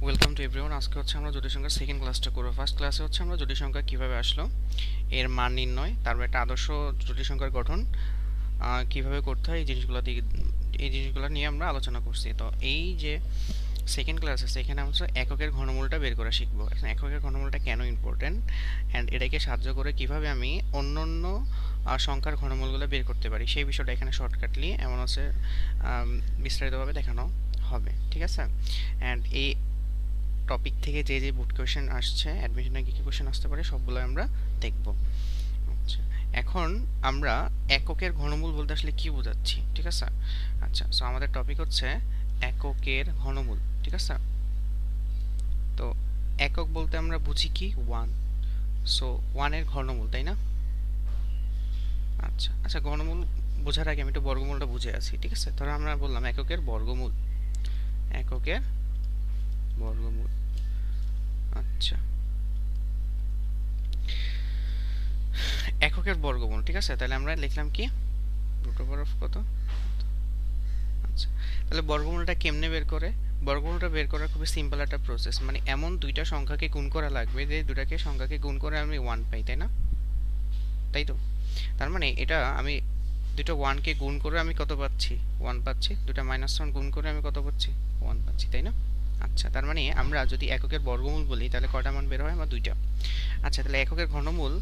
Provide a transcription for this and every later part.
Welcome to everyone. আজকে হচ্ছে আমরা জটিল সংখ্যার সেকেন্ড ক্লাসটা করবো। ফার্স্ট ক্লাসে হচ্ছে আমরা জটিল সংখ্যা কিভাবে আসলো, এর মান নির্ণয়, তারপর একটা আদর্শ জটিল সংখ্যার গঠন কিভাবে করতে হয়, এই জিনিসগুলো নিয়ে আমরা আলোচনা করছি। তো এই যে সেকেন্ড ক্লাস আছে, এখানে আমরা এককের ঘনমূলটা বের করা শিখবো। এখন এককের ঘনমূলটা কেন ইম্পর্টেন্ট অ্যান্ড এটাকে সাহায্য করে কিভাবে আমি অন্য অন্য সংখ্যার ঘনমূলগুলো বের করতে পারি, সেই বিষয়টা এখানে শর্টকাটলি এমন হচ্ছে বিস্তারিতভাবে দেখানো হবে। ঠিক আছে? অ্যান্ড এই টপিক থেকে যে যে বোর্ড কোশ্চেন আসছে, অ্যাডমিশনে কী কী কোশ্চেন আসতে পারে সবগুলো আমরা দেখব। আচ্ছা, এখন আমরা এককের ঘনমূল বলতে আসলে কি বোঝাচ্ছি, ঠিক আছে? আচ্ছা, সো আমাদের টপিক হচ্ছে এককের ঘনমূল। ঠিক আছে? তো একক বলতে আমরা বুঝি কি ওয়ান। সো ওয়ানের ঘনমূল, তাই না? আচ্ছা আচ্ছা, ঘনমূল বোঝার আগে আমি একটু বর্গমূলটা বুঝে আছি। ঠিক আছে, ধরো আমরা বললাম এককের বর্গমূল, এককের বর্গমূল। আচ্ছা, এককের বর্গমূল। ঠিক আছে, তাহলে আমরা লিখলাম কি রুট ওভার অফ কত। আচ্ছা, তাহলে বর্গমূলটা কেমনে বের করে? বর্গমূলটা বের করা খুবই সিম্পল একটা প্রসেস, মানে এমন দুইটা সংখ্যাকে গুণ করা লাগবে যে দুটাকে সংখ্যাকে গুণ করে আমি ওয়ান পাই, তাই না? তাই তো। তার মানে এটা আমি দুটো ওয়ানকে গুণ করে আমি কত পাচ্ছি? ওয়ান পাচ্ছি। দুটা মাইনাস ওয়ান গুণ করে আমি কত পাচ্ছি? ওয়ান পাচ্ছি, তাই না? আচ্ছা, তার মানে আমরা যদি এককের বর্গমূল বলি তাহলে কয়টা মান বের হয়? আমার দুইটা। আচ্ছা, তাহলে এককের ঘনমূল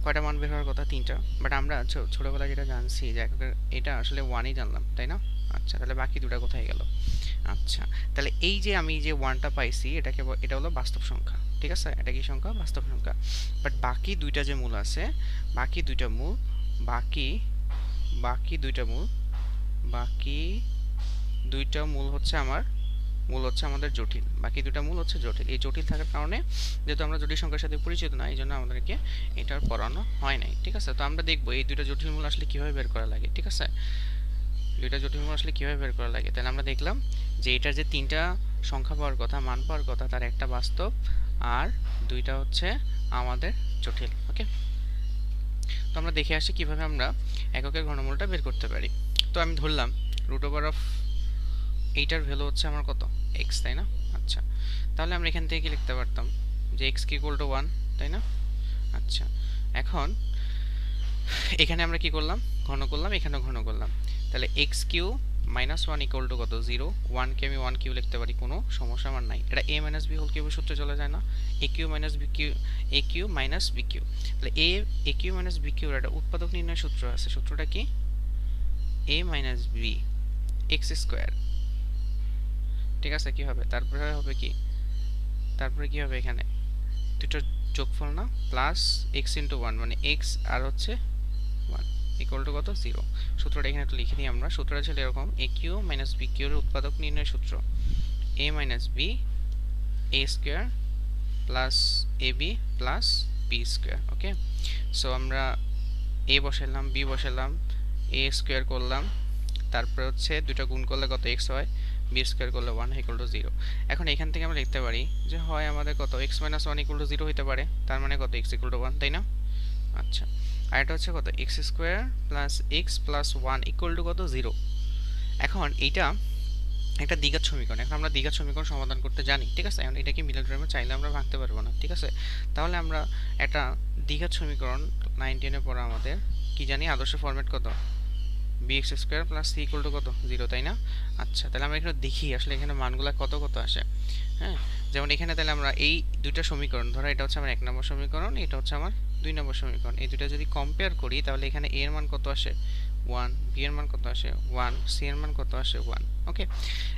কয়টা মান বের হওয়ার কথা? তিনটা। বাট আমরা ছোটবেলায় যেটা জানছি যে এককের এটা আসলে ওয়ানই জানলাম, তাই না? আচ্ছা, তাহলে বাকি দুটা কোথায় গেল? আচ্ছা, তাহলে এই যে আমি যে ওয়ানটা পাইছি এটা হলো বাস্তব সংখ্যা। ঠিক আছে, এটা কি সংখ্যা? বাস্তব সংখ্যা। বাট বাকি দুইটা যে মূল আছে, বাকি দুইটা মূল বাকি বাকি দুইটা মূল বাকি দুইটা মূল হচ্ছে আমাদের জটিল। বাকি দুটা মূল হচ্ছে জটিল। এই জটিল থাকার কারণে, যেহেতু আমরা জটিল সংখ্যার সাথে পরিচিত না, এই জন্য আমাদেরকে এটার পড়ানো হয় নাই। ঠিক আছে, তো আমরা দেখবো এই দুইটা জটিল মূল আসলে কিভাবে বের করা লাগে। ঠিক আছে, দুইটা জটিল মূল আসলে কিভাবে বের করা লাগে। তাহলে আমরা দেখলাম যে এটার যে তিনটা সংখ্যা পাওয়ার কথা, মান পাওয়ার কথা, তার একটা বাস্তব আর দুইটা হচ্ছে আমাদের জটিল। ওকে, তো আমরা দেখে আসি কিভাবে আমরা এককের ঘনমূলটা বের করতে পারি। তো আমি ধরলাম রুট ওভার অফ এইটার ভ্যালু হচ্ছে আমার কত? এক্স, তাই না? আচ্ছা, তাহলে আমরা এখান থেকে কি লিখতে পারতাম যে এক্স কি ইকুয়াল টু ওয়ান, তাই না? আচ্ছা, এখন এখানে আমরা কি করলাম? ঘন করলাম, এখানেও ঘন করলাম। তাহলে x q minus one equal to কত? জিরো। ওয়ানকে আমি ওয়ান কিউ লিখতে পারি, কোনো সমস্যা আমার নাই। এটা এ মাইনাস বি হোল কিউবের সূত্রে চলে যায় না? এ কিউ মাইনাস বি কিউ, এ কিউ মাইনাস বি কিউ। তাহলে এ কিউ মাইনাস বি কিউর একটা উৎপাদক নির্ণয় সূত্র আছে। সূত্রটা কি? এ মাইনাস বি এক্স স্কোয়ার। ঠিক আছে, কি হবে? তারপরে হবে কি? তারপরে কি হবে? এখানে দুটোর যোগফল না, প্লাস এক্স ইন্টু ওয়ান, মানে এক্স আর হচ্ছে ওয়ান ইকুয়াল টু কত? জিরো। সূত্রটা এখানে একটু লিখে দিই আমরা। সূত্রটা ছিল এরকম: এ কিউ মাইনাস বি কিউর উৎপাদক নির্ণয় সূত্র এ minus B A square plus A B plus B square. Okay, so আমরা এ বসালাম, বি বসালাম, এ স্কোয়ার করলাম, তারপরে হচ্ছে দুটো গুণ করলে কত? এক্স হয়। বি স্কোয়ার করলে ওয়ান ইকুয়াল টু জিরো। এখন এখান থেকে আমরা লিখতে পারি যে হয় আমাদের কত? X minus one equal two zero হতে পারে, তার মানে কত? এক্স ইকুয়াল টু ওয়ান, তাই না? আচ্ছা, আর এটা হচ্ছে কত? X square plus x plus one equal to কত? জিরো। এখন এইটা একটা দ্বিঘাত সমীকরণ। এখন আমরা দ্বিঘাত সমীকরণ সমাধান করতে জানি। ঠিক আছে, এখন এটাকে মিডল টার্মে চাইলে আমরা ভাঙতে পারবো না। ঠিক আছে, তাহলে আমরা একটা দ্বিঘাত সমীকরণ 9-10-এ পড়া আমাদের কি জানি? আদর্শ ফরম্যাট কত? bx square plus c equal to কত? জিরো, তাই না? আচ্ছা, তাহলে আমরা এখানে দেখি আসলে এখানে মানগুলো কত কত আসে। হ্যাঁ, যেমন এখানে তাহলে আমরা এই দুইটা সমীকরণ, ধরো এটা হচ্ছে আমার 1 নম্বর সমীকরণ, এটা হচ্ছে আমার 2 নম্বর সমীকরণ, এই দুটো যদি কম্পেয়ার করি তাহলে এখানে a এর মান কত আসে? 1, b এর মান কত আসে? 1, c এর মান কত আসে? 1। ওকে,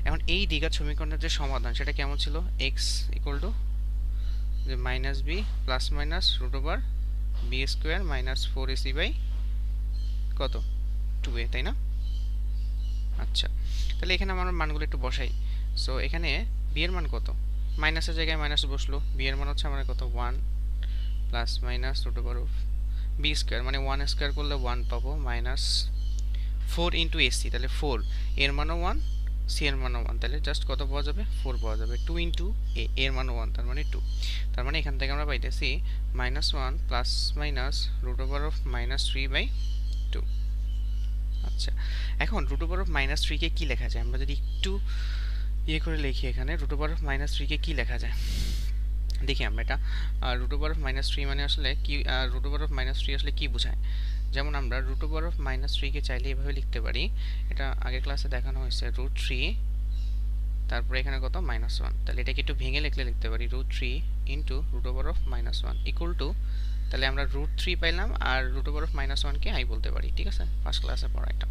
এখন এই দ্বিঘাত সমীকরণের যে সমাধান সেটা কেমন ছিল? x ইকুয়াল টু যে minus b plus minus root over b square minus 4ac by কত? 2a, তাই না? আচ্ছা, তাহলে এখানে আমার মানগুলো একটু বসাই। সো এখানে বি এর মান কত? মাইনাসের জায়গায় মাইনাস বসলো। বি এর মান হচ্ছে আমার কত? 1 plus minus root over of b square, মানে 1 স্কোয়ার করলে 1 পাবো, মাইনাস 4 ইন্টু এসি, তাহলে 4 এর মানও 1, সি এর মানও 1, তাহলে জাস্ট কত পাওয়া যাবে? 4 পাওয়া যাবে। 2 ইন্টু এ এর মানও 1, তার মানে 2। তার মানে এখান থেকে আমরা পাইতেছি minus 1 plus minus root over of minus 3/2। আচ্ছা, এখন রুট ওভার অফ মাইনাস 3 কে কি লেখা যায়? আমরা যদি একটু ইয়ে করে লিখি এখানে রুট ওভার অফ -3 কে কি লেখা যায় দেখি আমরা এটা। রুট ওভার অফ -3 মানে আসলে কি, রুট ওভার অফ -3 আসলে কি বোঝায়। যেমন আমরা রুট ওভার অফ -3 কে চাইলে এভাবে লিখতে পারি, এটা আগের ক্লাসে দেখানো হয়েছে, √3 তারপরে এখানে কত -1, তাহলে এটাকে একটু ভেঙে লিখতে পারি √3 into root over of -1 equal to, তাহলে আমরা √3 পাইলাম আর রুট ওভার অফ -1 কে আই বলতে পারি, ঠিক আছে, ফার্স্ট ক্লাসে পড়া এটা।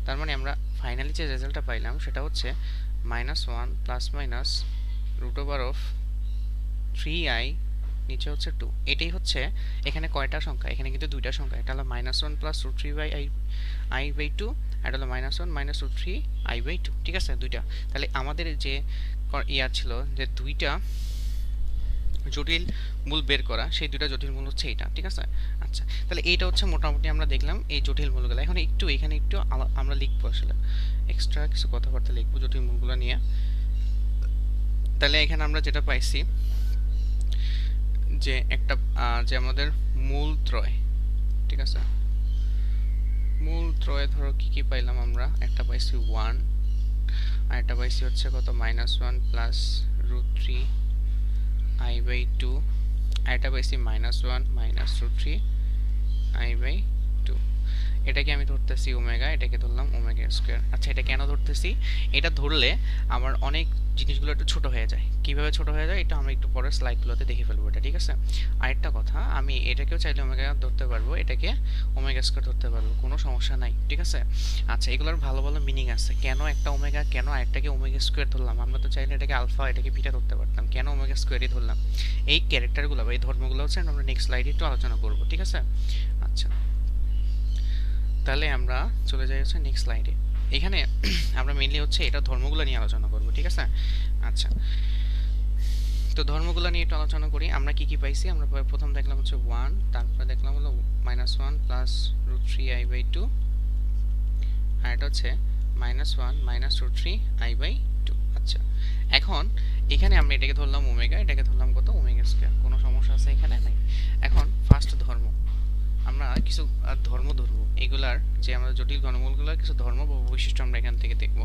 তার মানে আমরা ফাইনালি যে রেজাল্টটা পাইলাম সেটা হচ্ছে -1 plus minus root over of 3i নিচে হচ্ছে 2। এটাই হচ্ছে এখানে কয়টা সংখ্যা, এখানে কিন্তু দুইটা সংখ্যা, এটা হলো -1 প্লাস √3i/2 আর এটা হলো -1 মাইনাস √3i/2, ঠিক আছে, দুইটা। তাহলে আমাদের যে ইয়া ছিল যে দুইটা জটিল মূল বের করা, সেই দুইটা জটিল মূল হচ্ছে এইটা, ঠিক আছে। আচ্ছা, তাহলে এইটা হচ্ছে মোটামুটি আমরা দেখলাম এই জটিল মূলগুলো। এখন একটু এখানে একটু আমরা লিখবো, আসলে এক্সট্রা কিছু কথাবার্তা লিখবো জটিল মূলগুলো নিয়ে। তাহলে এখানে আমরা যেটা পাইছি যে একটা যে আমাদের মূল ত্রয়, ঠিক আছে, মূল ত্রয় ধরো কি কি পাইলাম আমরা, একটা পাইছি 1 আর একটা পাইছি হচ্ছে কত -1 প্লাস √3i/2 আর একটা পাইছি -1 মাইনাস √3i/2। এটাকে আমি ধরতেছি ওমেগা, এটাকে ধরলাম ওমেগা স্কয়ার। আচ্ছা, এটা কেন ধরতেছি, এটা ধরলে আমার অনেক জিনিসগুলো একটু ছোট হয়ে যায়। কিভাবে ছোট হয়ে যায় এটা আমরা একটু পরে স্লাইডগুলোতে দেখে ফেলবো এটা, ঠিক আছে। আরেকটা কথা, আমি এটাকেও চাইলে ওমেগা ধরতে পারবো, এটাকে ওমেগা স্কয়ার ধরতে পারবো, কোনো সমস্যা নাই, ঠিক আছে। আচ্ছা, এগুলোর ভালো ভালো মিনিং আছে, কেন একটা ওমেগা, কেন আরেকটাকে ওমেগা স্কয়ার ধরলাম, আমরা তো চাইলে এটাকে আলফা এটাকে বিটা ধরতে পারতাম, কেন ওমেগা স্কয়ারই ধরলাম। এই ক্যারেক্টারগুলো বা এই ধর্মগুলো হচ্ছে আমরা নেক্সট স্লাইডে একটু আলোচনা করবো, ঠিক আছে। আচ্ছা, তাহলে আমরা চলে যাই হচ্ছে নেক্সট স্লাইডে। এখানে আমরা মেইনলি হচ্ছে এটা ধর্মগুলো নিয়ে আলোচনা করব, ঠিক আছে। আচ্ছা, তো ধর্মগুলো নিয়ে একটু আলোচনা করি। আমরা কি কি পাইছি, আমরা প্রথম দেখলাম হচ্ছে 1, তারপরে দেখলাম হলো -1 প্লাস √3i/2 আর এটা হচ্ছে -1 মাইনাস √3i/2। আচ্ছা, এখন এখানে আমরা এটাকে ধরলাম ওমেগা, এটাকে ধরলাম কত ওমেগা স্কয়ার, কোনো সমস্যা আছে এখানে নাই। এখন ফার্স্ট ধর্ম, আমরা কিছু ধর্ম ধরব, এগুলার যে আমরা জটিল ঘনমূলগুলোর কিছু ধর্ম বা বৈশিষ্ট্য আমরা এখান থেকে দেখব।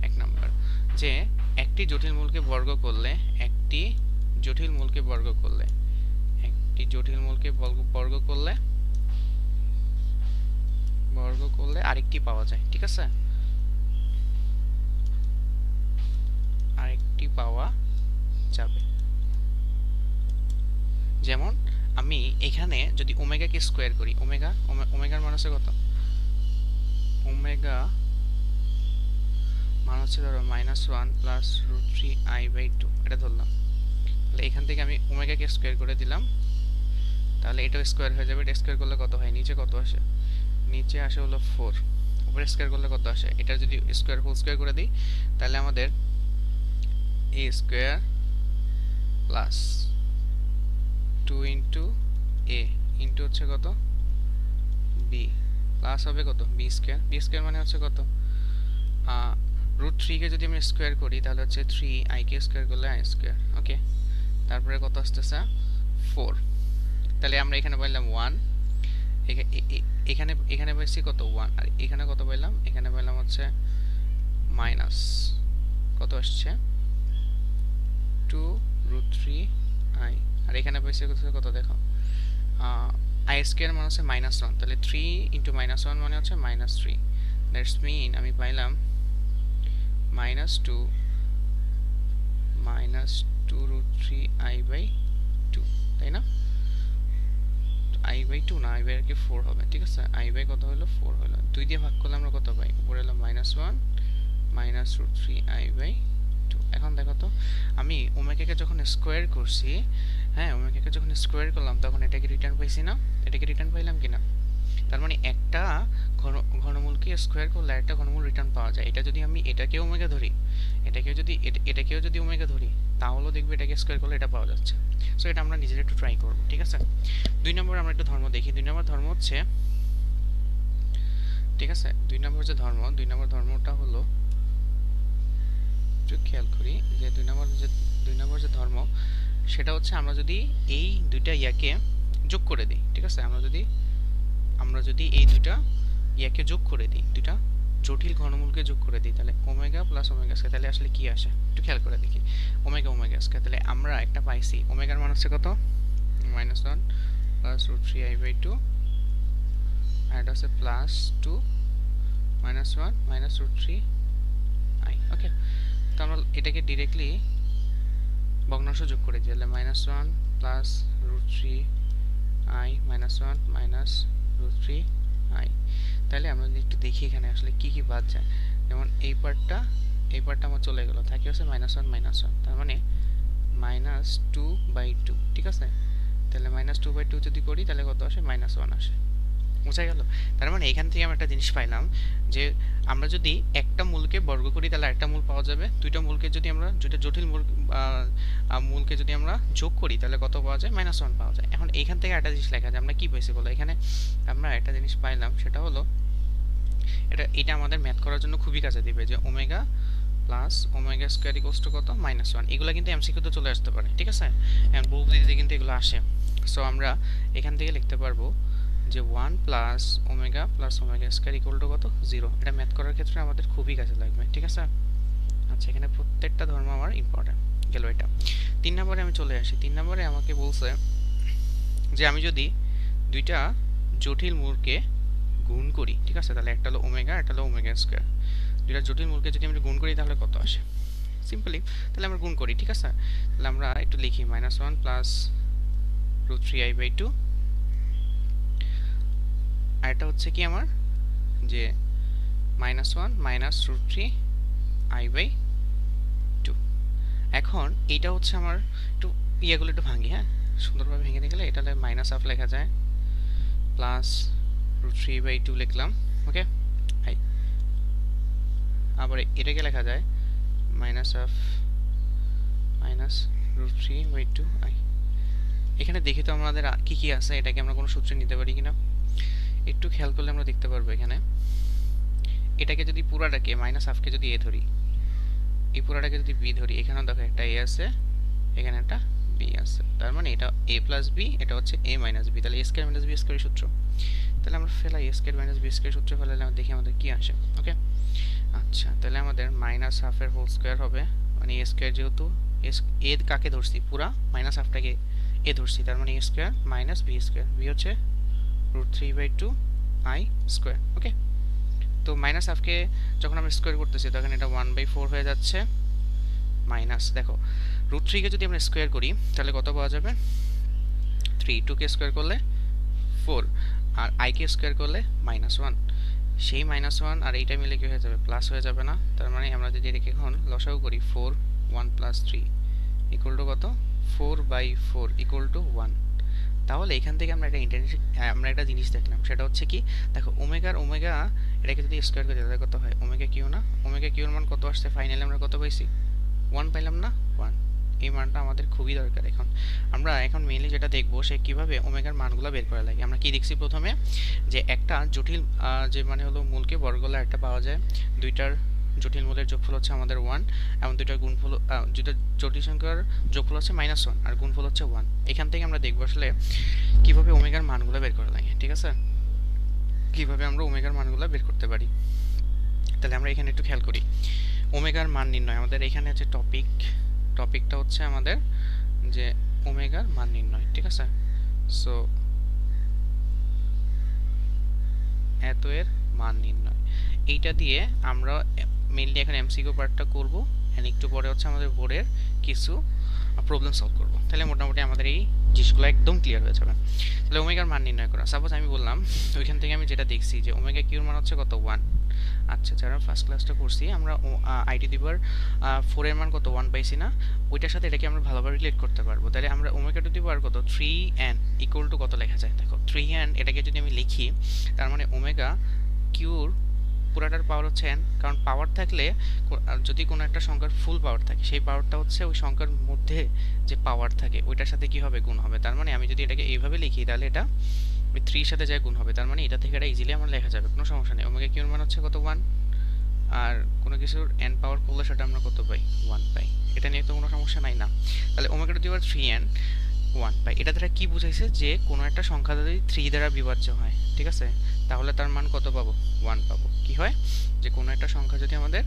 এক নাম্বার, যে একটি জটিল মূলকে বর্গ করলে একটি জটিল মূলকে বর্গ করলে একটি জটিল মূলকে বর্গ করলে আরেকটি পাওয়া যায়, ঠিক আছে, আরেকটি পাওয়া যাবে। যেমন আমি এখানে যদি ওমেগাকে স্কয়ার করি, ওমেগার মান হচ্ছে কত, ওমেগা মান হচ্ছে ধরো -1 প্লাস √3i/2, এটা ধরলাম। তাহলে এখান থেকে আমি ওমেগাকে স্কয়ার করে দিলাম, তাহলে এটাও স্কয়ার হয়ে যাবে। এটা স্কয়ার করলে কত হয়, নিচে কত আসে, নিচে আসে হলো 4, উপরে স্কয়ার করলে কত আসে, এটা যদি স্কয়ার হোল স্কয়ার করে দিই তাহলে আমাদের a square plus 2 into a into হচ্ছে কত b প্লাস হবে কত b স্কয়ার মানে হচ্ছে কত √3 কে যদি আমি স্কয়ার করি তাহলে হচ্ছে 3i কে স্কয়ার করলে i স্কয়ার, ওকে। তারপরে কত আসতেছে 4, তাহলে আমরা এখানে পাইলাম 1, এখানে পাইছি কত 1, আর এখানে কত পাইলাম, এখানে পাইলাম হচ্ছে মাইনাস কত আসছে 2 √3i, আর এখানে পাইছি কত দেখো i স্কয়ার মানে হচ্ছে -1, তাহলে 3 ইন্টু -1 মানে হচ্ছে -3, দ্যাটস মিন আমি পাইলাম -2 √3i/2, তাই না, i/2 না, i/কি 4 হবে, ঠিক আছে, i/ কত হলো 4 হলো, 2 দিয়ে ভাগ করলে আমরা কত পাই, উপরে হলো -1 মাইনাস √3i/2। এখন দেখো তো, আমি ওমেগাকে যখন স্কয়ার করছি, হ্যাঁ ওমেগাকে যখন স্কয়ার করলাম তখন এটাকে রিটার্ন পাইছি না, এটাকে রিটার্ন পাইলাম কিনা, তার মানে একটা ঘনমূলকে স্কয়ার করলে একটা ঘনমূল রিটার্ন পাওয়া যায়। এটা যদি আমি এটাকে ওমেগা ধরি, এটাকেও যদি ওমেগা ধরি, তাহলেও দেখবে এটাকে স্কয়ার করলে এটা পাওয়া যাচ্ছে। সো এটা আমরা নিজেরা একটু ট্রাই করব, ঠিক আছে। 2 নম্বর আমরা একটু ধর্ম দেখি। 2 নম্বর ধর্ম হচ্ছে, ঠিক আছে, 2 নম্বর ধর্মটা হলো, একটু খেয়াল করি যে 2 নম্বর যে ধর্ম সেটা হচ্ছে আমরা যদি এই দুইটা ইয়াকে যোগ করে দিই, ঠিক আছে, আমরা যদি এই দুইটা ইয়াকে যোগ করে দিই, দুইটা জটিল ঘনমূলকে যোগ করে দিই তাহলে ওমেগা প্লাস ওমেগা স্কয়ার, তাহলে আসলে কি আসে একটু খেয়াল করে দেখি। ওমেগা ওমেগা স্কয়ার, তাহলে আমরা একটা পাইছি ওমেগার মান হচ্ছে কত -1 প্লাস √3i/2, আর এটা হচ্ছে +2 -1 মাইনাস √3i। ওকে, তো আমরা এটাকে ডিরেক্টলি ভগ্নাংশ যোগ করে দিই, তাহলে -1 প্লাস √3i -1 মাইনাস √3i। তাহলে আমরা যদি একটু দেখি এখানে আসলে কি কি বাদ যায়, যেমন এই পার্টটা আমার চলে গেল, থাকে হচ্ছে -1 -1, তার মানে -2/2, ঠিক আছে। তাহলে -2/2 যদি করি তাহলে কত আসে, -1 আসে, বোঝা গেল। তার মানে এখান থেকে আমরা একটা জিনিস পাইলাম যে আমরা যদি একটা মূলকে বর্গ করি তাহলে একটা মূল পাওয়া যাবে, দুইটা মূলকে যদি আমরা দুইটা জটিল মূলকে যদি আমরা যোগ করি তাহলে কত পাওয়া যায়, -1 পাওয়া যায়। এখন এইখান থেকে একটা জিনিস লেখা যায়, আমরা কি পাইছি বলো, এখানে আমরা একটা জিনিস পাইলাম, সেটা হলো এটা আমাদের ম্যাথ করার জন্য খুবই কাজে দিবে, যে omega plus omega square equals to কত, -1। এগুলো কিন্তু এমসিকিউতে চলে আসতে পারে, ঠিক আছে, এন্ড বহুপদীতে কিন্তু এগুলো আসে। সো আমরা এখান থেকে লিখতে পারবো যে 1 plus omega square equal to কত, 0। এটা ম্যাথ করার ক্ষেত্রে আমাদের খুবই কাজে লাগবে, ঠিক আছে। আচ্ছা, এখানে প্রত্যেকটা ধর্ম আমার ইম্পর্টেন্ট গেল। এটা 3 নম্বরে আমি চলে আসি। 3 নম্বরে আমাকে বলছে যে আমি যদি দুইটা জটিল মূলকে গুণ করি, ঠিক আছে, তাহলে একটা হলো ওমেগা, একটা হলো ওমেগা স্কয়ার। দুইটা জটিল মূলকে যদি আমরা গুণ করি তাহলে কত আসে, সিম্পলি তাহলে আমরা গুণ করি, ঠিক আছে। তাহলে আমরা একটু লিখি -1 প্লাস √3i/2, আর এটা হচ্ছে কি আমার যে -1 মাইনাস √3i/2। এখন এইটা হচ্ছে আমার একটু ইয়েগুলো একটু ভাঙি, হ্যাঁ, সুন্দরভাবে ভেঙে নিয়ে গেলে এটা -1 লেখা যায়, প্লাস √3/2 লিখলাম, ওকে। আবার এটাকে লেখা যায় -√3/2i। এখানে দেখি তো আমাদের কি কি আছে, এটাকে আমরা কোনো সূত্রে নিতে পারি কিনা একটু খেয়াল করলে আমরা দেখতে পারবো। এখানে এটাকে যদি পুরাটাকে -1/2কে যদি a ধরি, এই পুরাটাকে যদি b ধরি, এখানে দেখো একটা a আছে, এখানে একটা b আছে, তার মানে এটা a প্লাস b, এটা হচ্ছে a মাইনাস b, তাহলে a square minus b square সূত্র। তাহলে আমরা ফেলাই a square minus b square সূত্র ফেলালে আমরা দেখি আমাদের কি আসে, ওকে। আচ্ছা, তাহলে আমাদের -1/2 এর হোল স্কয়ার হবে, মানে a স্কয়ার, যেহেতু a কাকে ধরছি, পুরা -1/2টাকে a ধরছি, তার মানে a square minus b square, b হচ্ছে √3/2i স্কয়ার, ওকে। তো -1/2কে যখন আমরা স্কয়ার করতেছি তখন এটা 1/4 হয়ে যাচ্ছে, মাইনাস দেখো √3 কে যদি আমরা স্কয়ার করি তাহলে কত পাওয়া যাবে, 3, 2 কে স্কয়ার করলে 4, আর i কে স্কয়ার করলে -1, সেই -1 আর এইটা মিলে কি হয়ে যাবে, প্লাস হয়ে যাবে না। তার মানে আমরা যদি এটাকে এখন লসাগু করি, 4 1 প্লাস 3 ইকুয়াল টু কত, 4/4 ইকুয়াল টু 1। তাহলে এখান থেকে আমরা একটা জিনিস দেখলাম, সেটা হচ্ছে কি, দেখো ওমেগা এটাকে যদি স্কয়ার করি তাহলে কত হয়, ওমেগা কিউ না, ওমেগা কিউর মান কত আসছে, ফাইনালি আমরা কত পাইছি, 1 পাইলাম না, 1। এই মানটা আমাদের খুবই দরকার। আমরা এখন মেইনলি যেটা দেখবো, সে কিভাবে ওমেগার মানগুলো বের করা লাগে। আমরা কি দেখছি প্রথমে, যে একটা জটিল যে মানে হলো মূলকে বর্গলে একটা পাওয়া যায়, দুইটার জটিল মূলের যোগফল হচ্ছে আমাদের 1, এবং দুইটার গুণফল, দুইটা জটিল সংখ্যার যোগফল হচ্ছে -1 আর গুণফল হচ্ছে 1। এখান থেকে আমরা দেখবো আসলে কিভাবে ওমেগার মানগুলো বের করা লাগে, ঠিক আছে, কিভাবে আমরা ওমেগার মানগুলো বের করতে পারি। তাহলে আমরা এখানে একটু খেয়াল করি, ওমেগার মান নির্ণয়, আমাদের এখানে আছে টপিকটা হচ্ছে আমাদের যে ওমেগার মান নির্ণয়, ঠিক আছে। সো এত এর মান নির্ণয়, এইটা দিয়ে আমরা মেইনলি এখন এমসিকিউ পার্টটা করব, এন্ড একটু পরে হচ্ছে আমাদের বোর্ডের কিছু প্রবলেম সলভ করব। তাহলে মোটামুটি আমাদের এই জিনিসগুলো একদম ক্লিয়ার হয়ে যাবে। তাহলে ওমেগার মান নির্ণয় করা, সাপোজ আমি বললাম ওইখান থেকে আমি যেটা দেখছি যে ওমেগা কিউর মান হচ্ছে কত, 1। আচ্ছা, যারা ফার্স্ট ক্লাসটা করছি আমরা আইটি দিবার 4 এর মান কত, 1 পাইছি না, ওইটার সাথে এটাকে আমরা ভালোভাবে রিলেট করতে পারবো। তাহলে আমরা ওমেগা টু দি পাওয়ার কত, 3n ইকুয়াল টু কত লেখা যায়, দেখো 3n, এটাকে যদি আমি লিখি তার মানে ওমেগা কিউর পুরাটার পাওয়ার হচ্ছে n, কারণ পাওয়ার থাকলে যদি কোনো একটা সংখ্যার ফুল পাওয়ার থাকে, সেই পাওয়ারটা হচ্ছে ওই সংখ্যার মধ্যে যে পাওয়ার থাকে ওইটার সাথে কি হবে, গুণ হবে। তার মানে আমি যদি এটাকে এইভাবে লিখি তাহলে এটা ওই 3 সাথে যায় গুণ হবে, তার মানে এটা থেকে এটা ইজিলি আমার লেখা যাবে, কোনো সমস্যা নেই। ওমেগা কিউর মান হচ্ছে কত, 1, আর কোনো কিছুর n পাওয়ার করলে সেটা আমরা কত পাই, 1 পাই। এটা নিয়ে তো কোনো সমস্যা নাই না। তাহলে omega to the power 3n 1 পাই। এটা দ্বারা কি বুঝাইছে, যে কোনো একটা সংখ্যা যদি 3 দ্বারা বিভাজ্য হয়, ঠিক আছে, তাহলে তার মান কত পাবো? 1 পাবো। কি হয় যে কোনো একটা সংখ্যা যদি আমাদের,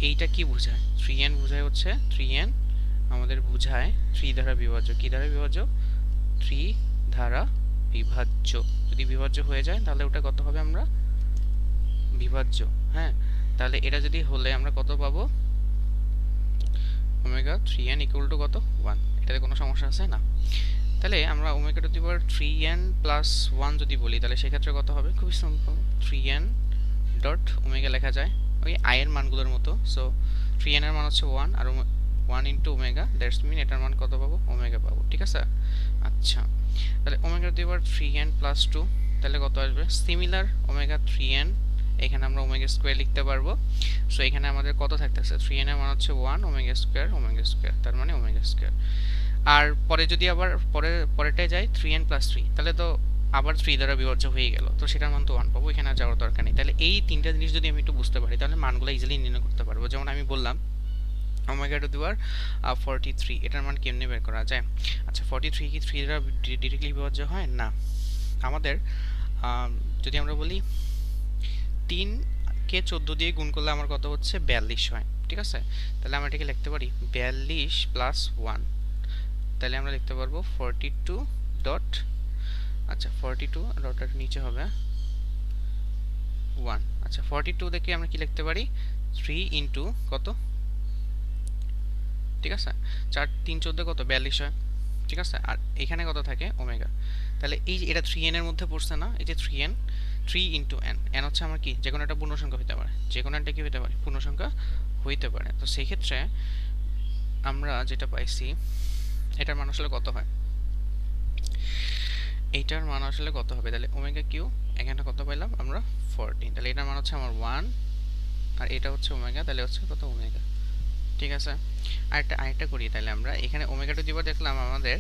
এইটা কি বোঝায়? 3n বোঝায় হচ্ছে 3n আমাদের বোঝায় 3 দ্বারা বিভাজ্য। কি দ্বারা বিভাজ্য? 3 দ্বারা বিভাজ্য। যদি বিভাজ্য হয়ে যায় তাহলে ওটা কত হবে? আমরা বিভাজ্য। হ্যাঁ, তাহলে এটা যদি হলে আমরা কত পাবো? ওমেগা 3n ইকুয়াল টু কত? 1। এটাতে কোনো সমস্যা আছে না? তাহলে আমরা omega to the power 3n plus 1 যদি বলি তাহলে সেক্ষেত্রে কত হবে? খুবই সিম্পল, 3n ডট ওমেগা লেখা যায় ওই i এর মানগুলোর মতো। সো 3n এর মান হচ্ছে 1 আর 1 ইন্টু ওমেগা, দ্যাটস মিন এটার মান কত পাবো? ওমেগা পাবো। ঠিক আছে? আচ্ছা, তাহলে omega to the power 3n plus 2 তাহলে কত আসবে? সিমিলার ওমেগা 3n, এখানে আমরা ওমেগা স্কোয়ার লিখতে পারবো। সো এখানে আমাদের কত থাকতেছে? 3n এর মান হচ্ছে 1 ওমেগা স্কোয়ার, তার মানে ওমেগা স্কোয়ার। আর পরে যদি আবার পরেরটায় যাই 3n প্লাস 3 তাহলে তো আবার 3 দ্বারা বিভাজ্য হয়ে গেল, তো সেটার মান তো 1 পাবো, এখানে আর যাওয়ার দরকার নেই। তাহলে এই তিনটা জিনিস যদি আমি একটু বুঝতে পারি তাহলে মানগুলো ইজিলি নির্ণয় করতে পারবো। যেমন আমি বললাম ওমেগা টু দি পাওয়ার 43, এটার মান কেমনে বের করা যায়? আচ্ছা, 43 কি 3 দ্বারা ডিরেক্টলি বিভাজ্য হয় না? আমাদের যদি আমরা বলি 3 কে 14 দিয়ে গুণ করলে আমার কত হচ্ছে? 42 হয়। ঠিক আছে? তাহলে আমরা এটাকে লিখতে পারি 42 প্লাস 1। তাহলে আমরা লিখতে পারবো 42 ডট, আচ্ছা 42 ডটের নিচে হবে 1। আচ্ছা 42 দেখে আমরা কি লিখতে পারি? 3 ইন্টু কত? ঠিক আছে, 4 3 14 কত? 42 হয়। ঠিক আছে, আর এখানে কত থাকে? ওমেগা। তাহলে এই যে এটা 3n এর মধ্যে পড়ছে না? এই যে 3n, 3 ইন্টু n, n হচ্ছে আমার কি? যে কোনো একটা পূর্ণ সংখ্যা হতে পারে, যে কোনো একটা কি হতে পারে? পূর্ণ সংখ্যা হইতে পারে। তো সেই ক্ষেত্রে আমরা যেটা পাইছি এটার মান আসলে কত হয়? এইটার মান আসলে কত হবে? তাহলে ওমেগা কিউ, এখানে কত পাইলাম আমরা? 14। তাহলে এটার মান হচ্ছে আমার 1 আর এটা হচ্ছে ওমেগা, তাহলে হচ্ছে কত? ওমেগা। ঠিক আছে, আরেকটা করি তাহলে আমরা এখানে ওমেগা টু দি পাওয়ার দেখলাম আমাদের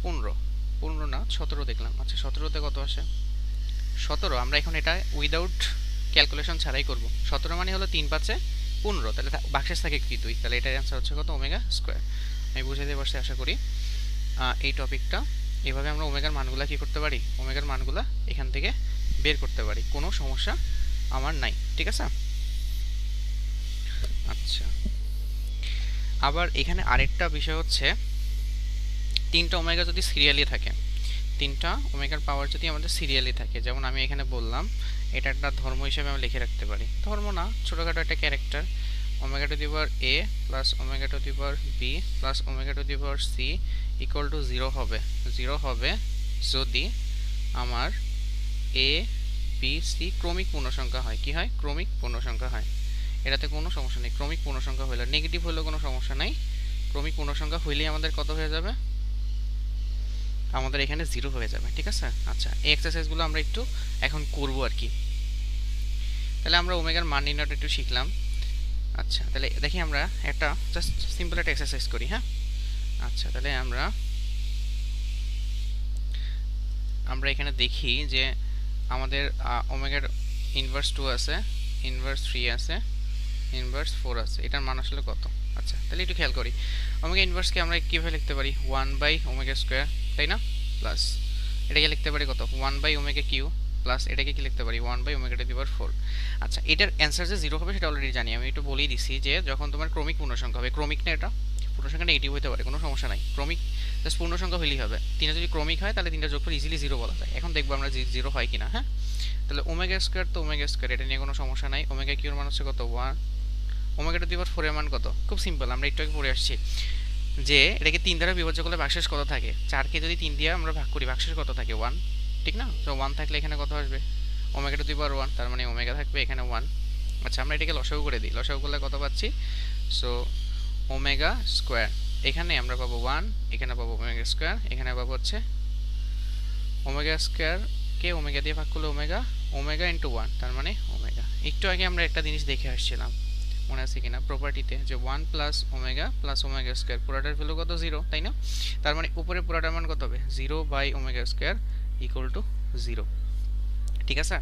15, 15 না 17 দেখলাম। আচ্ছা 17তে কত আসে? 17 আমরা এখন এটা উইদাউট ক্যালকুলেশন ছাড়াই করব। 17 মানে হলো 3 5 15, তাহলে বাক্সেস থাকে কি 2, তাহলে এটার অ্যান্সার হচ্ছে কত? Omega square. আমি বুঝাতে পারছি আশা করি এই টপিকটা। এভাবে আমরা ওমেগার মানগুলা কি করতে পারি? ওমেগার মানগুলা এখান থেকে বের করতে পারি, কোনো সমস্যা আমার নাই। ঠিক আছে? আচ্ছা, আবার এখানে আরেকটা বিষয় হচ্ছে 3টা ওমেগা যদি সিরিয়ালি থাকে, 3টা ওমেগার পাওয়ার যদি আমাদের সিরিয়ালি থাকে, যেমন আমি এখানে বললাম এটা একটা ধর্ম হিসেবে আমি লিখে রাখতে পারি, ধর্ম না ছোটোখাটো একটা character, omega to the power a plus omega to the power b plus omega to the power c equal to 0 হবে। 0 হবে যদি আমার a b c ক্রমিক পূর্ণসংখ্যা হয়। কি হয়? ক্রমিক পূর্ণসংখ্যা হয়। এটাতে কোনো সমস্যা নেই, ক্রমিক পূর্ণসংখ্যা হইলে, নেগেটিভ হলেও কোনো সমস্যা নাই, ক্রমিক পূর্ণসংখ্যা হইলেই আমাদের কত হয়ে যাবে? আমাদের এখানে 0 হয়ে যাবে। ঠিক আছে? আচ্ছা, এই এক্সারসাইজগুলো আমরা একটু এখন করব আর কি। তাহলে আমরা ওমেগার মান নির্ণয়টা একটু শিখলাম। আচ্ছা, তাহলে দেখি আমরা একটা জাস্ট সিম্পল একটা এক্সারসাইজ করি। হ্যাঁ, আচ্ছা তাহলে আমরা এখানে দেখি যে আমাদের ওমেগার ইনভার্স 2 আছে, ইনভার্স 3 আছে, ইনভার্স 4 আছে, এটার মান আসলে কত? আচ্ছা তাহলে একটু খেয়াল করি, ওমেগা ইনভার্সকে আমরা কীভাবে লিখতে পারি? 1 বাই ওমেগা স্কোয়ার, তাই না? প্লাস এটাকে লিখতে পারি কত? 1 বাই ওমেগা কিউ, প্লাস এটাকে কি লিখতে পারি? 1 by omega to the power 4। আচ্ছা, এটার অ্যান্সার যে 0 হবে সেটা অলরেডি জানি, আমি একটু বলেই দিছি যে যখন তোমার ক্রমিক পূর্ণসংখ্যা হবে, ক্রমিক না এটা, পূর্ণসংখ্যা নেগেটিভ হতে পারে, কোনো সমস্যা নাই, ক্রমিক জাস্ট পূর্ণসংখ্যা হলেই হবে। 3টা যদি ক্রমিক হয় তাহলে 3টা যোগফল ইজিলি 0 বলা যায়। এখন দেখবো আমরা 0 হয় কিনা। হ্যাঁ, তাহলে ওমেগা স্কোয়ার তো ওমেগা স্কোয়ার, এটা নিয়ে কোনো সমস্যা নাই। ওমেগা কিউর মান হচ্ছে কত? 1। ওমেগা টু দি পাওয়ার 4 এর মান কত? খুব সিম্পল, আমরা একটু আগে পড়ে আসছি যে এটাকে 3 দ্বারা বিভাজ্য করলে ভাগশেষ কত থাকে? 4কে যদি 3 দিয়ে আমরা ভাগ করি ভাগশেষ কত থাকে? 1, ঠিক না? তো 1 থাকলে এখানে কত আসবে? ওমেগা টু দি পাওয়ার 1, তার মানে ওমেগা থাকবে এখানে 1। আচ্ছা, আমরা এটাকে লসাগু করে দিই, লসাগু করলে কত পাচ্ছি? সো ওমেগা স্কোয়ার, এখানে আমরা পাবো 1, এখানে পাবো ওমেগা স্কোয়ার, এখানে পাবো হচ্ছে ওমেগা স্কোয়ারকে ওমেগা দিয়ে ভাগ করলে ওমেগা, ওমেগা ইন্টু 1, তার মানে ওমেগা। একটু আগে আমরা একটা জিনিস দেখে আসছিলাম, মনে আছে কিনা প্রপার্টিতে, যে 1 প্লাস ওমেগা স্কোয়ার পুরাটার ভ্যালু কত? 0, তাই না? তার মানে উপরে পুরাটার মান কত হবে? 0 by omega square equal to 0। ঠিক আছে,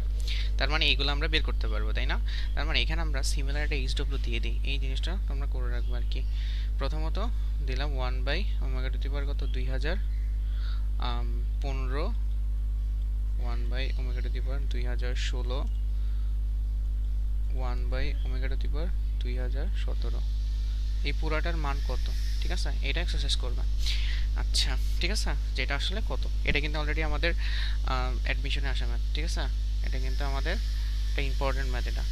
তার মানে এইগুলো আমরা বের করতে পারবো, তাই না? তার মানে এখানে আমরা সিমিলার একটা এইচডব্লিউ দিয়ে দিই, এই জিনিসটা তোমরা করে রাখবে আর কি। প্রথমত দিলাম 1 বাই ওমেগা টু দি পাওয়ার কত? 2015 1/ω²2016 1/ω²2017 এই পুরাটার মান কত, ঠিক আছে, এটা এক্সারসাইজ করবে। আচ্ছা ঠিক আছে, যেটা আসলে কত, এটা কিন্তু অলরেডি আমাদের অ্যাডমিশনে আসা ম্যাথ, ঠিক আছে, এটা কিন্তু আমাদের একটা ইম্পর্টেন্ট ম্যাথ। এটা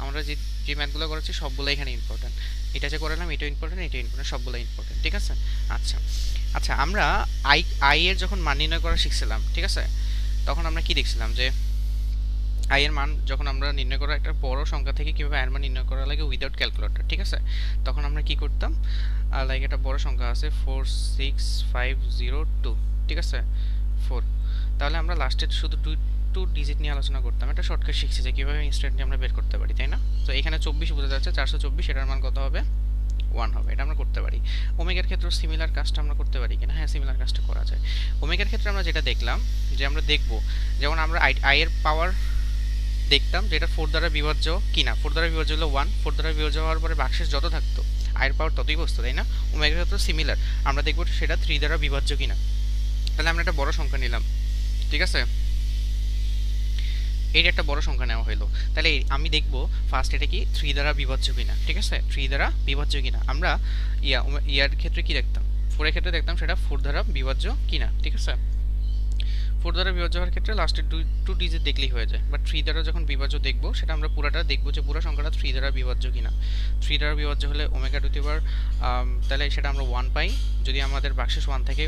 আমরা যে যে ম্যাথগুলো করেছি সবগুলো এখানে ইম্পর্টেন্ট, এটা যে করালাম এটাও ইম্পর্টেন্ট, এটা ইম্পর্টেন্ট, সবগুলো ইম্পর্টেন্ট, ঠিক আছে। আচ্ছা আচ্ছা আমরা আই আই এর যখন মান নির্ণয় করা শিখছিলাম, ঠিক আছে, তখন আমরা কি দেখছিলাম যে আই এর মান যখন আমরা নির্ণয় করা একটা বড় সংখ্যা থেকে কিভাবে আই এর মান নির্ণয় করা লাগে উইদাউট ক্যালকুলেটর, ঠিক আছে, তখন আমরা কি করতাম, লাইক একটা বড় সংখ্যা আছে 46502, ঠিক আছে 4, তাহলে আমরা লাস্টে শুধু টু ডিজিট নিয়ে আলোচনা করতাম, এটা শর্টকাট শিখছি যে কীভাবে ইনস্ট্যান্টলি আমরা বের করতে পারি, তাই না। তো এখানে 24 বোঝা যাচ্ছে, 424 এটার মান কত হবে, 1 হবে, এটা আমরা করতে পারি। ওমেগার ক্ষেত্রে সিমিলার কাজটা আমরা করতে পারি কিনা, হ্যাঁ সিমিলার কাজটা করা যায়। ওমেগার ক্ষেত্রে আমরা যেটা দেখলাম যে আমরা দেখব যেমন আমরা আই এর পাওয়ার দেখতাম যে এটা 4 দ্বারা বিভাজ্য কিনা, 4 দ্বারা বিভাজ্য হলো 1, 4 দ্বারা বিভাজ্য হওয়ার পরে বাক্সেস যত থাকতো আয়ের পাওয়ার ততই বসতো, তাই না। ওমেগার ক্ষেত্রে সিমিলার, আমরা দেখব সেটা 3 দ্বারা বিভাজ্য কিনা। তাহলে আমরা একটা বড় সংখ্যা নিলাম, ঠিক আছে, এটা একটা বড় সংখ্যা নেওয়া হলো, তাহলে আমি দেখব ফার্স্ট এটা কি 3 দ্বারা বিভাজ্য কিনা, ঠিক আছে, 3 দ্বারা বিভাজ্য কিনা। আমরা ইয়ার ক্ষেত্রে কি দেখতাম, 4 এর ক্ষেত্রে দেখতাম সেটা 4 দ্বারা বিভাজ্য কিনা, ঠিক আছে। 4 দ্বারা বিভাজ্য হওয়ার ক্ষেত্রে লাস্টের টু ডিজিট দেখলেই হয়ে যায়, বাট 3 দ্বারা যখন বিভাজ্য দেখবো সেটা আমরা পুরোটা দেখবো যে পুরো সংখ্যাটা 3 দ্বারা বিভাজ্য কিনা। 3 দ্বারা বিভাজ্য হলে ওমেগা টু দি পাওয়ার, তাহলে সেটা আমরা 1 পাই, যদি আমাদের বাক্সেস 1 থাকে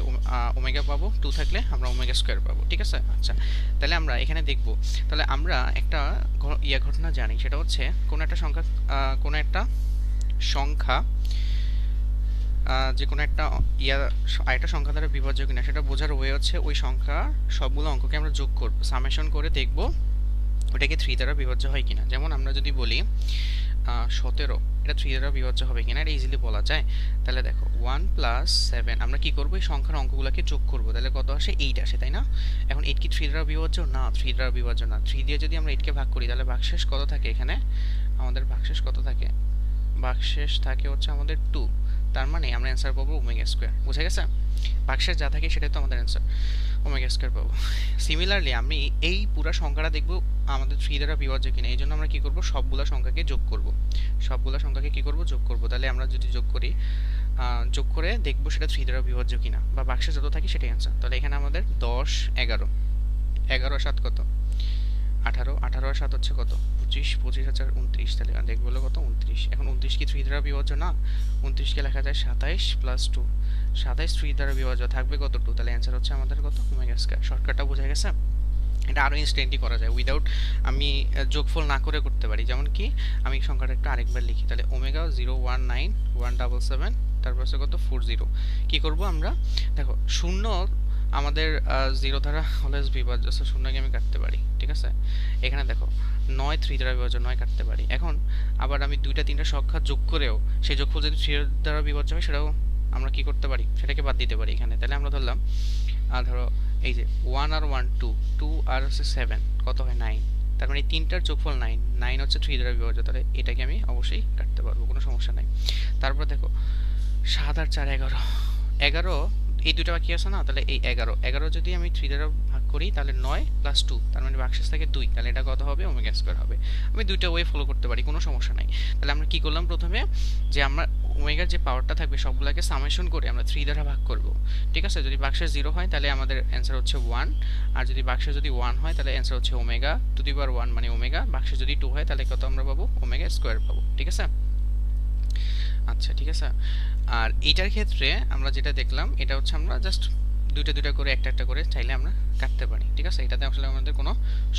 ওমেগা পাবো, 2 থাকলে আমরা ওমেগা স্কোয়ার পাবো, ঠিক আছে। আচ্ছা তাহলে আমরা এখানে দেখবো, তাহলে আমরা একটা ঘটনা জানি, সেটা হচ্ছে কোনো একটা সংখ্যা যে কোনো একটা আরেকটা সংখ্যা দ্বারা বিভাজ্য কিনা সেটা বোঝার ওয়ে হচ্ছে ওই সংখ্যা সবগুলো অঙ্ককে আমরা যোগ করব, সামেশন করে দেখব ওটাকে 3 দ্বারা বিভাজ্য হয় কিনা। যেমন আমরা যদি বলি 17, এটা 3 দ্বারা বিভাজ্য হবে কিনা, এটা ইজিলি বলা যায়। তাহলে দেখো 1 + 7, আমরা কি করব, এই সংখ্যার অঙ্কগুলোকে যোগ করব, তাহলে কত আসে, 8 আসে, তাই না। এখন 8 কি 3 দ্বারা বিভাজ্য না, 3 দ্বারা বিভাজ্য না। 3 দিয়ে যদি আমরা 8 কে ভাগ করি তাহলে ভাগশেষ কত থাকে, এখানে আমাদের ভাগশেষ কত থাকে, ভাগশেষ থাকে হচ্ছে আমাদের 2, তার মানে আমরা অ্যান্সার পাবো ওমেগা স্কোয়ার, বুঝে গেছে। ভাগশেষ যা থাকে সেটাই তো আমাদের অ্যান্সার, ওমেগা স্কোয়ার পাবো। সিমিলারলি আমি এই পুরো সংখ্যাটা দেখব আমাদের 3 দ্বারা বিভাজ্য কিনা, এই জন্য আমরা কি করব, সবগুলো সংখ্যাকে যোগ করব, সবগুলো সংখ্যাকে কি করব, যোগ করব। তাহলে আমরা যদি যোগ করি, যোগ করে দেখব সেটা 3 দ্বারা বিভাজ্য কিনা, বা বাক্সে যত থাকে সেটাই অ্যান্সার। তাহলে এখানে আমাদের 10 11, 11 7 কত, 18, 18 আর 7 হচ্ছে কত, 25, 25 আর 29, তাহলে দেখবো হলো কত, 29। এখন 29 কি 3 দ্বারা বিভাজ্য না, 29 কে লেখা যায় 27 + 2, 27 3 দ্বারা বিভাজ্য, থাকবে কত, 2, তাহলে অ্যান্সার হচ্ছে আমাদের কত, ওমেগা স্কয়ার। শর্টকাটটা বোঝা গেছে। এটা আরো ইনস্ট্যান্টলি করা যায় উইদাউট আমি যোগফল না করে করতে পারি। যেমন কি আমি সংখ্যাটা একটু আরেকবার লিখি, তাহলে ওমেগা 019177, তারপর হচ্ছে কত 40। কি করব আমরা, দেখো শূন্য আমাদের 0 দ্বারা অলওয়েজ বিভাজ্য, সো শূন্যকে আমি কাটতে পারি, ঠিক আছে। এখানে দেখো 9 3 দ্বারা বিভাজ্য, 9 কাটতে পারি। এখন আবার আমি 2টা 3টা সংখ্যা যোগ করেও সেই যোগফল যদি 3 দ্বারা বিভাজ্য হয় সেটাও আমরা কি করতে পারি, সেটাকে বাদ দিতে পারি এখানে। তাহলে আমরা ধরলাম ধরো এই যে 1 আর 1 2, 2 আর হচ্ছে 7 কত হয় 9, তার মানে এই তিনটার যোগফল 9, 9 হচ্ছে 3 দ্বারা বিভাজ্য, তাহলে এটাকে আমি অবশ্যই কাটতে পারবো, কোনো সমস্যা নাই। তারপর দেখো 7 আর 4 11, 11 এই দুটো বাকি আছে না, তাহলে এই 11 যদি আমি 3 দ্বারা ভাগ করি তাহলে 9 + 2, তার মানে ভাগশেষ থাকে 2, তাহলে এটা কত হবে, ওমেগা স্কয়ার হবে। আমি দুইটা ওয়ে ফলো করতে পারি, কোনো সমস্যা নাই। তাহলে আমরা কি করলাম, প্রথমে যে আমরা ওমেগার যে পাওয়ারটা থাকবে সবগুলোকে সামেশন করে আমরা 3 দ্বারা ভাগ করব, ঠিক আছে। যদি ভাগশেষ 0 হয় তাহলে আমাদের অ্যান্সার হচ্ছে 1, আর যদি ভাগশেষ যদি 1 হয় তাহলে অ্যান্সার হচ্ছে ওমেগা টু দি পাওয়ার 1 মানে ওমেগা, ভাগশেষ যদি 2 হয় তাহলে কত আমরা পাবো, ওমেগা স্কয়ার পাবো, ঠিক আছে। আচ্ছা ঠিক আছে। আর এইটার ক্ষেত্রে আমরা যেটা দেখলাম এটা হচ্ছে আমরা জাস্ট দুইটা করে একটা করে চাইলে আমরা কাটতে পারি, ঠিক আছে। এটাতে আসলে আমাদের কোনো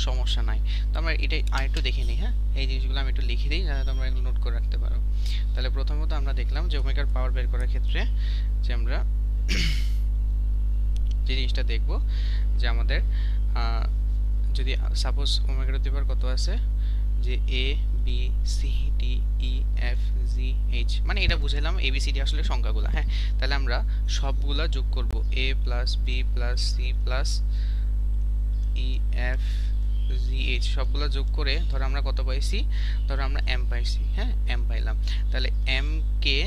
সমস্যা নাই। তো আমরা এটা আরেকটু দেখে নিই, হ্যাঁ এই জিনিসগুলো আমি একটু লিখে দিই যাতে তোমরা এগুলো নোট করে রাখতে পারো। তাহলে প্রথমত আমরা দেখলাম যে ওমেগার পাওয়ার বের করার ক্ষেত্রে যে আমরা যে জিনিসটা দেখব যে আমাদের যদি সাপোজ ওমেগার পাওয়ার কত আছে, যে A B C D E F G H, মানে এটা বুঝাইলাম এ বি সি ডি আসলে সংখ্যাগুলো, হ্যাঁ। তাহলে আমরা সবগুলা যোগ করব, A plus B plus C plus E F G H, সবগুলা যোগ করে ধরো আমরা কত পাইছি, ধরো আমরা এম পাইছি, হ্যাঁ এম পাইলাম। তাহলে এম কে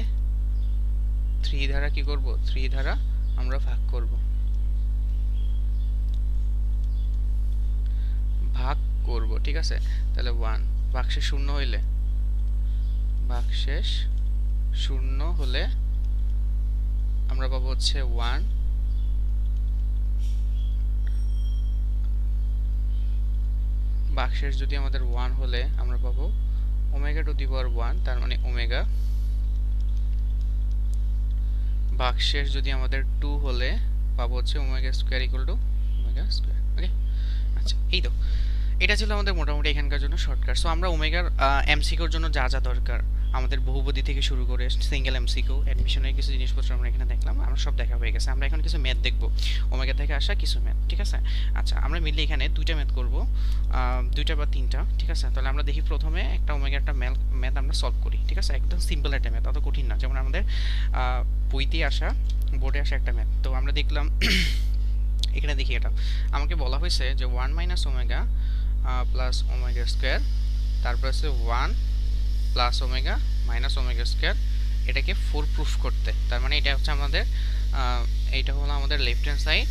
3 দ্বারা কি করব, 3 দ্বারা আমরা ভাগ করব, ভাগ করব, ঠিক আছে? তাহলে 1 ভাগশেষ শূন্য হইলে, ভাগশেষ শূন্য হলে আমরা পাবো হচ্ছে 1, ভাগশেষ যদি আমাদের 1 হলে আমরা পাবো ওমেগা টু দি পাওয়ার 1, তার মানে ওমেগা। ভাগশেষ যদি আমাদের 2 হলে পাবো হচ্ছে omega square equal to omega square. Okay, আচ্ছা এই তো এটা ছিল আমাদের মোটামুটি এখানকার জন্য শর্টকাট। সো আমরা ওমেগার এমসিকিউর জন্য যা যা দরকার, আমাদের বহুপদী থেকে শুরু করে সিঙ্গেল এমসিকিউ, অ্যাডমিশনের কিছু জিনিসপত্র আমরা এখানে দেখলাম, আমরা সব দেখা হয়ে গেছে। আমরা এখন কিছু ম্যাথ দেখব, ওমেগা থেকে আসা কিছু ম্যাথ, ঠিক আছে? আচ্ছা, আমরা মিলে এখানে দুইটা ম্যাথ করব, দুইটা বা তিনটা, ঠিক আছে? তাহলে আমরা দেখি প্রথমে একটা ওমেগা একটা ম্যাথ আমরা সলভ করি, ঠিক আছে? একদম সিম্পল একটা ম্যাথ, অত কঠিন না, যেমন আমাদের বইতে আসা, বোর্ডে আসা একটা ম্যাথ। তো আমরা দেখলাম এখানে দেখি, এটা আমাকে বলা হয়েছে যে 1 minus omega plus omega square, তারপর আছে 1 plus omega minus omega square, এটাকে 4 প্রুফ করতে। তার মানে এটা হচ্ছে আমাদের এইটা হলো আমাদের লেফট হ্যান্ড সাইড,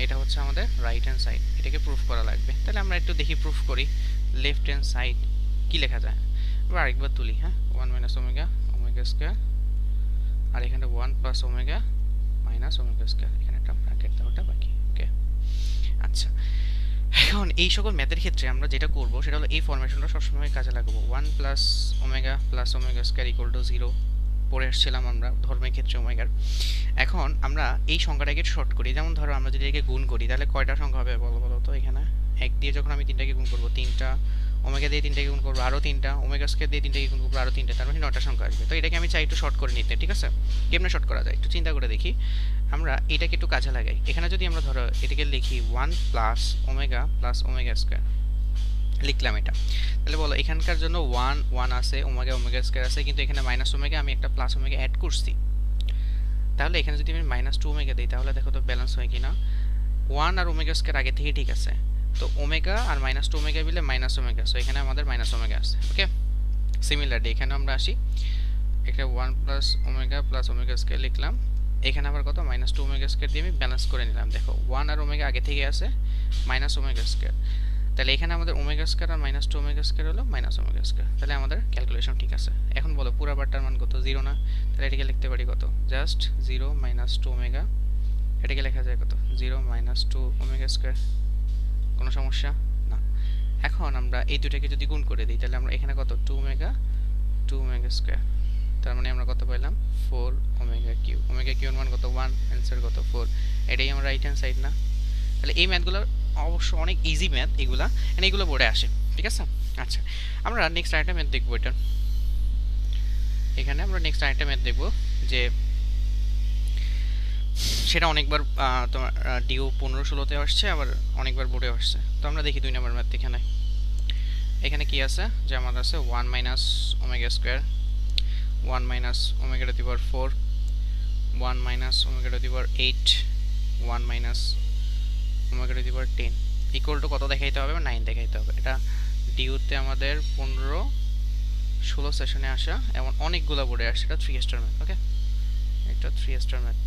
এটা হচ্ছে আমাদের রাইট হ্যান্ড সাইড, এটাকে প্রুফ করা লাগবে। তাহলে আমরা একটু দেখি প্রুফ করি। লেফট হ্যান্ড সাইড কি লেখা যায়, এবার আরেকবার তুলি, হ্যাঁ? 1 মাইনাস ওমেগা ওমেগা স্কয়ার, আর এখানে 1 plus omega minus omega square, এখানে একটা ব্র্যাকেট দেওয়াটা বাকি। ওকে, আচ্ছা এখন এই সকল ম্যাথের ক্ষেত্রে আমরা যেটা করব সেটা হলো এই ফরমেশনটা সবসময় কাজে লাগাবো। 1 plus omega square equal to 0 পড়ে আসছিলাম আমরা ধর্মের ক্ষেত্রে ওমেগার। এখন আমরা এই সংখ্যাটাকে শর্ট করি, যেমন ধরো আমরা যদি এটাকে গুণ করি তাহলে কয়টা সংখ্যা হবে বলো তো? এখানে 1 দিয়ে যখন আমি 3টাকে গুণ করব, 3টা ওমেগা দিয়ে 3টাকে গুণ করবো, আরও 3টা ওমেগা স্কয়ার দিয়ে 3টাকে গুণ করবো, আরও 3টা, তার মানে 9টা সংখ্যা আসবে। তো এটাকে আমি চাই একটু শর্ট করে নিতে, ঠিক আছে? কেমনে শর্ট করা যায় একটু চিন্তা করে দেখি। আমরা এটাকে একটু কাজে লাগাই। এখানে যদি আমরা ধরো এটাকে লিখি 1 প্লাস ওমেগা স্কয়ার, লিখলাম এটা, তাহলে বলো এখানকার জন্য 1 আছে, ওমেগা স্কয়ার আছে, কিন্তু এখানে মাইনাস ওমেগা আমি একটা প্লাস ওমেগা অ্যাড করছি। তাহলে এখানে যদি আমি -2 ওমেগা দিই তাহলে দেখো তো ব্যালেন্স হয় কিনা। 1 আর ওমেগা স্কয়ার আগে থেকে ঠিক আছে, তো ওমেগা আর -2 ওমেগা মিলে মাইনাস ওমেগা, সো এখানে আমাদের মাইনাস ওমেগা আছে। ওকে, সিমিলারলি এখানে আমরা আসি, এখানে 1 প্লাস ওমেগা স্কয়ার লিখলাম, এখানে আবার কত -2 ওমেগা স্কয়ার দিয়ে আমি ব্যালেন্স করে নিলাম। দেখো 1 আর ওমেগা আগে থেকে আছে, মাইনাস ওমেগা স্কয়ার, তাহলে এখানে আমাদের ওমেগা স্কয়ার আর -2 ওমেগা স্কয়ার হলো মাইনাস ওমেগা স্কয়ার, তাহলে আমাদের ক্যালকুলেশন ঠিক আছে। এখন বলো পুরো বারটার মান কত? 0 না? তাহলে এটাকে লিখতে পারি কত? জাস্ট 0 -2 ওমেগা, এটাকে লেখা যায় কত? 0 -2 ওমেগা স্কয়ার। কোনো সমস্যা না। এখন আমরা এই দুটাকে যদি গুণ করে দিই তাহলে আমরা এখানে কত? 2 ওমেগা স্কয়ার, তার মানে আমরা কত পাইলাম? 4 ওমেগা কিউ। ওমেগা কিউর মান কত? 1, অ্যান্সার কত? 4। এটাই আমার রাইট হ্যান্ড সাইড না? তাহলে এই ম্যাথগুলো অবশ্য অনেক ইজি ম্যাথ, এগুলা এগুলো বোর্ডে আসে, ঠিক আছে? আচ্ছা, আমরা নেক্সট আরেকটা ম্যাথ দেখবো। এটা এখানে আমরা নেক্সট আরেকটা ম্যাথ দেখবো, যে সেটা অনেকবার তোমার ডিও 15-16তে আসছে, আবার অনেকবার বোর্ডে আসছে। তো আমরা দেখি 2 নম্বর ম্যাথ। এখানে কি আছে? যে আমাদের আছে 1 minus omega square, 1 minus omega to the power 4, 1 minus omega to the power 8, 1 minus omega to the power 10 equal to কত দেখাইতে হবে? 9 দেখাইতে হবে। এটা ডিউতে আমাদের 15-16 সেশনে আসা, এমন অনেকগুলো বোর্ডে আসছে। এটা 3 স্টার ম্যাথ। ওকে, এটা 3 স্টার ম্যাথ।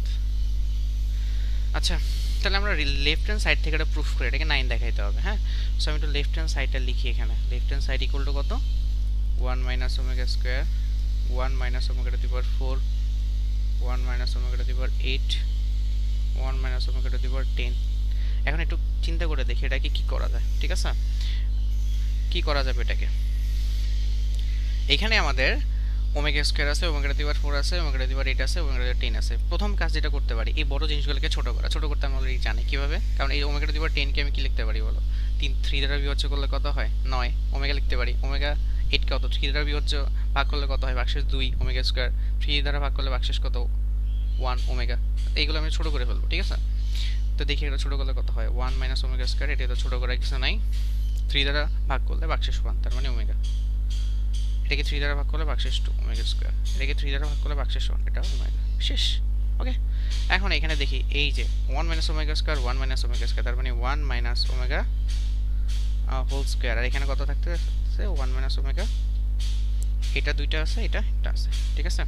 আচ্ছা, তাহলে আমরা লেফট হ্যান্ড সাইড থেকে এটা প্রুফ করি, এটাকে 9 দেখাইতে হবে। হ্যাঁ, সো আমি একটু লেফট হ্যান্ড সাইডটা লিখি। এখানে left hand side equal to কত? 1 minus omega square, 1 minus omega to the power 4, 1 minus omega to the power 8, 1 minus omega to the power 10। এখন একটু চিন্তা করে দেখি এটাকে কি করা যায়, ঠিক আছে? কি করা যাবে এটাকে? এখানে আমাদের ওমেগা স্কয়ার আছে, ওমেগা টু দি পাওয়ার 4 আছে, ওমেগা টু দি পাওয়ার 8 আছে, ওমেগা টু দি পাওয়ার 10 আছে। প্রথম কাজ যেটা করতে পারি, এই বড় জিনিসগুলোকে ছোট করতে আমরা অলরেডি জানি কিভাবে। কারণ এই ওমেগা টু দি পাওয়ার 10 কে আমি কি লিখতে পারি বলো? 3 দ্বারা বিভাজ্য করলে কত হয়? 9 ওমেগা লিখতে পারি। ওমেগা 8 কত? 3 দ্বারা বিভাজ্য ভাগ করলে কত হয়? ভাগশেষ 2 ওমেগা স্কয়ার। 3 দ্বারা ভাগ করলে ভাগশেষ কত? 1 ওমেগা। এইগুলো আমি ছোট করে ফেলবো, ঠিক আছে? তো দেখি এটা ছোট করলে কত হয়? 1 মাইনাস ওমেগা স্কয়ার, এটা তো ছোট করার কিছু নাই। 3 দ্বারা ভাগ করলে ভাগশেষ 1, তার মানে ওমেগা। এটাকে 3 দ্বারা ভাগ করলে ভাগশেষ 2 ওমেগা স্কয়ার, এটাকে 3 দ্বারা ভাগ করলে ভাগশেষ 1, এটা ওমেগা। শেষ। ওকে, এখন এখানে দেখি এই যে 1 minus omega square, 1 minus omega square, তার মানে 1 মাইনাস ওমেগা হোল স্কয়ার। আর এখানে কত থাকতেছে? 1 মাইনাস ওমেগা। এটা দুইটা আছে, এটা একটা আছে, ঠিক আছে?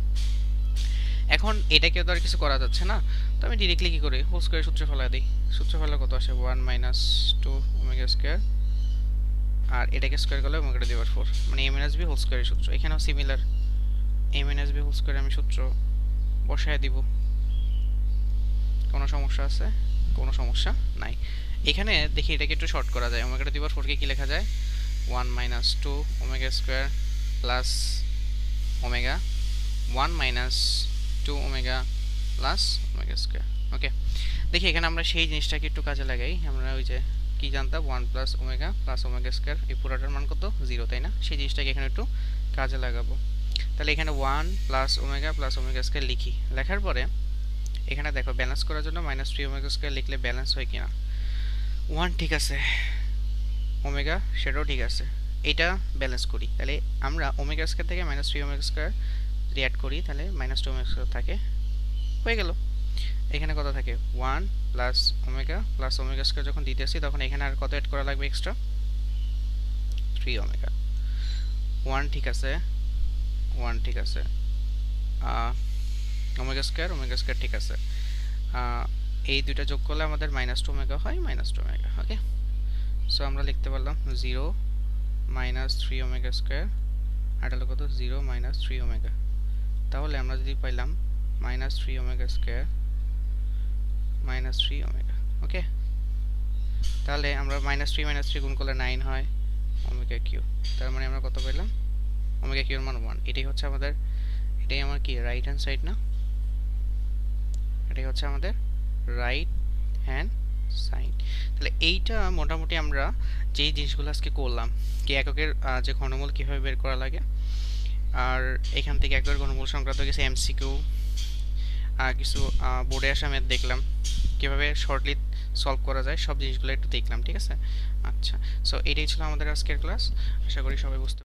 এখন এটাকেও তো আর কিছু করা যাচ্ছে না, তো আমি ডিরেক্টলি কি করি, হোল স্কয়ার সূত্রে ফেলা দিই। সূত্রে ফেলা কত আসে, 1 মাইনাস 2 ওমেগা স্কয়ার, আর এটাকে স্কয়ার করলে ওমেগা টু দি পাওয়ার 4, মানে a মাইনাস b হোল স্কয়ারের সূত্র। এখানেও similar, a minus b whole স্কয়ারে আমি সূত্র বসায় দিব। কোনো সমস্যা আছে? কোনো সমস্যা নাই। এখানে দেখি এটাকে একটু শর্ট করা যায়। ওমেগা টু দি পাওয়ার 4 কে কি লেখা যায়, 1 minus 2 omega square plus omega 1 minus 2 omega plus omega square. Okay, দেখি এখানে আমরা সেই জিনিসটাকে একটু কাজে লাগাই। আমরা ওই যে কি জানতাম, 1 প্লাস ওমেগা স্কয়ার, এই পুরোটার মান কত, 0, তাই না? সেই জিনিসটাকে এখানে একটু কাজে লাগাবো। তাহলে এখানে 1 প্লাস ওমেগা স্কয়ার লিখি। লেখার পরে এখানে দেখো ব্যালেন্স করার জন্য মাইনাস 3 ওমেগা স্কয়ার লিখলে ব্যালেন্স হয় কিনা। 1 ঠিক আছে, ওমেগা সেটাও ঠিক আছে, এটা ব্যালেন্স করি। তাহলে আমরা ওমেগা স্কয়ার থেকে মাইনাস 3 ওমেগা স্কয়ার রিঅ্যাড করি, তাহলে মাইনাস 2 ওমেগা স্কয়ার থাকে, হয়ে গেল। এখানে কত থাকে, 1 প্লাস ওমেগা স্কয়ার যখন দিতে আসি তখন এখানে আর কত অ্যাড করা লাগবে এক্সট্রা, 3 ওমেগা। 1 ঠিক আছে, 1 ঠিক আছে, ওমেগা স্কয়ার ঠিক আছে। এই দুইটা যোগ করলে আমাদের মাইনাস 2 ওমেগা হয়, মাইনাস 2 ওমেগা। ওকে, সো আমরা লিখতে পারলাম 0 মাইনাস 3 ওমেগা স্কয়ার, আর হলো কত, 0 মাইনাস 3 ওমেগা। তাহলে আমরা যদি পাইলাম minus 3 omega square minus 3 omega. Okay, তাহলে আমরা মাইনাস 3 গুণ করলে 9 হয় ওমেগা কিউ। তার মানে আমরা কত পেলাম, ওমেগা কিউর মান 1। এটাই হচ্ছে আমাদের, এটাই আমার কি রাইট হ্যান্ড সাইড না, এটাই হচ্ছে আমাদের রাইট হ্যান্ড সাইড। তাহলে এইটা মোটামুটি আমরা যেই জিনিসগুলো আজকে করলাম, কি এককের যে ঘনমূল কীভাবে বের করা লাগে, আর এখান থেকে এককের ঘনমূল সংক্রান্ত কিছু এমসিকিউ, কিছু বোর্ডে আসা ম্যাথ দেখলাম, কীভাবে শর্টলি সলভ করা যায়, সব জিনিসগুলো একটু দেখলাম। ঠিক আছে, আচ্ছা, সো এটাই ছিল আমাদের আজকের ক্লাস। আশা করি সবাই বুঝতে